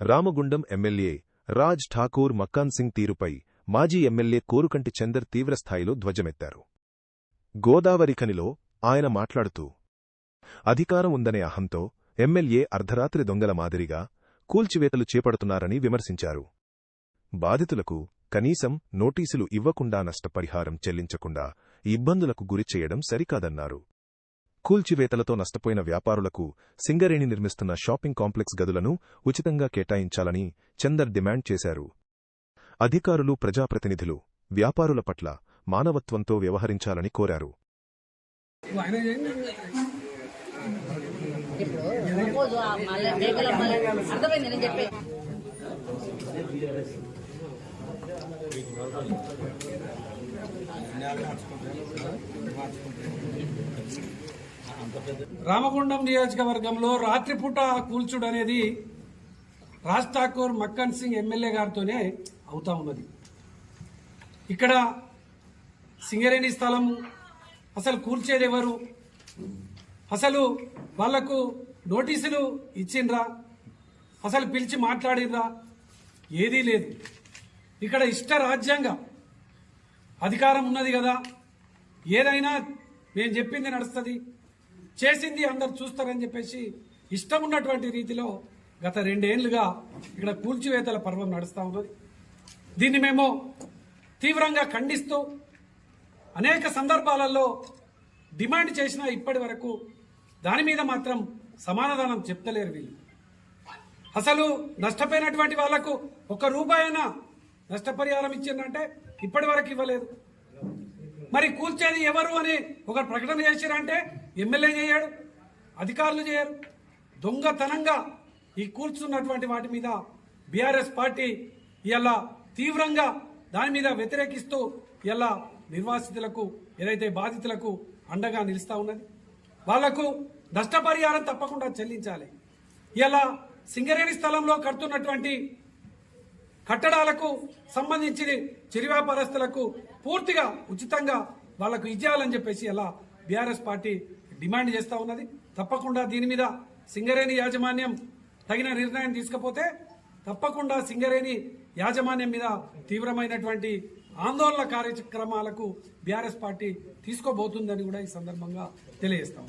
Ramagundam MLA Raj Thakur Makkhan Singh తీరుపై మాజీ MLA Korukanti Chander తీవ్రస్థాయిలో ధ్వజమెత్తారు. గోదావరిఖనిలో ఆయన మాట్లాడుతూ, అధికారం ఉందనే అహంతో ఎమ్మెల్యే అర్ధరాత్రి దొంగల మాదిరిగా కూల్చివేతలు చేపడుతున్నారని విమర్శించారు. బాధితులకు కనీసం నోటీసులు ఇవ్వకుండా నష్టపరిహారం చెల్లించకుండా ఇబ్బందులకు గురిచేయడం సరికాదన్నారు. కూల్చివేతలతో నష్టపోయిన వ్యాపారులకు సింగరేణి నిర్మిస్తున్న షాపింగ్ కాంప్లెక్స్ గదులను ఉచితంగా కేటాయించాలని చందర్ డిమాండ్ చేశారు. అధికారులు, ప్రజాప్రతినిధులు వ్యాపారుల పట్ల మానవత్వంతో వ్యవహరించాలని కోరారు. రామగుండం నియోజకవర్గంలో రాత్రిపూట కూల్చుడు అనేది రాజ్ ఠాకూర్ మక్కన్ సింగ్ ఎమ్మెల్యే గారితోనే అవుతా ఉన్నది. ఇక్కడ సింగరేణి స్థలం అసలు కూల్చేది ఎవరు? అసలు వాళ్లకు నోటీసులు ఇచ్చిండ్రా? అసలు పిలిచి మాట్లాడిండ్రా? ఏదీ లేదు. ఇక్కడ ఇష్టరాజ్యంగా అధికారం ఉన్నది కదా, ఏదైనా నేను చెప్పింది నడుస్తుంది, చేసింది అందరు చూస్తారని చెప్పేసి ఇష్టం ఉన్నటువంటి రీతిలో గత 2 ఏళ్లుగా ఇక్కడ కూల్చివేతల పర్వం నడుస్తూ ఉన్నది. దీన్ని మేము తీవ్రంగా ఖండిస్తూ అనేక సందర్భాలలో డిమాండ్ చేసినా ఇప్పటి వరకు దాని మీద మాత్రం సమాధానం చెప్తలేరు వీళ్ళు. అసలు నష్టపోయినటువంటి వాళ్లకు ₹1 నష్టపరిహారం ఇచ్చిందంటే ఇప్పటి వరకు ఇవ్వలేదు. మరి కూల్చేది ఎవరు అని ఒక ప్రకటన చేసిరంటే ఎమ్మెల్యే చేయడు, అధికారులు చేయరు. దొంగతనంగా ఈ కూల్చున్నటువంటి వాటి మీద బీఆర్ఎస్ పార్టీ ఇలా తీవ్రంగా దాని మీద వ్యతిరేకిస్తూ ఇలా నిర్వాసితులకు, ఏదైతే బాధితులకు అండగా నిలుస్తా ఉన్నది. వాళ్లకు నష్టపరిహారం తప్పకుండా చెల్లించాలి. ఇలా సింగరేణి స్థలంలో కడుతున్నటువంటి కట్టడాలకు సంబంధించి చిరు వ్యాపారస్తులకు పూర్తిగా ఉచితంగా వాళ్లకు ఇచ్చేయాలని చెప్పేసి ఇలా బీఆర్ఎస్ పార్టీ డిమాండ్ చేస్తా ఉన్నది. తప్పకుండా దీని మీద సింగరేణి యాజమాన్యం తగిన నిర్ణయం తీసుకపోతే తప్పకుండా సింగరేణి యాజమాన్యం మీద తీవ్రమైనటువంటి ఆందోళన కార్యక్రమాలకు బీఆర్ఎస్ పార్టీ తీసుకోబోతుందని కూడా ఈ సందర్భంగా తెలియజేస్తాం.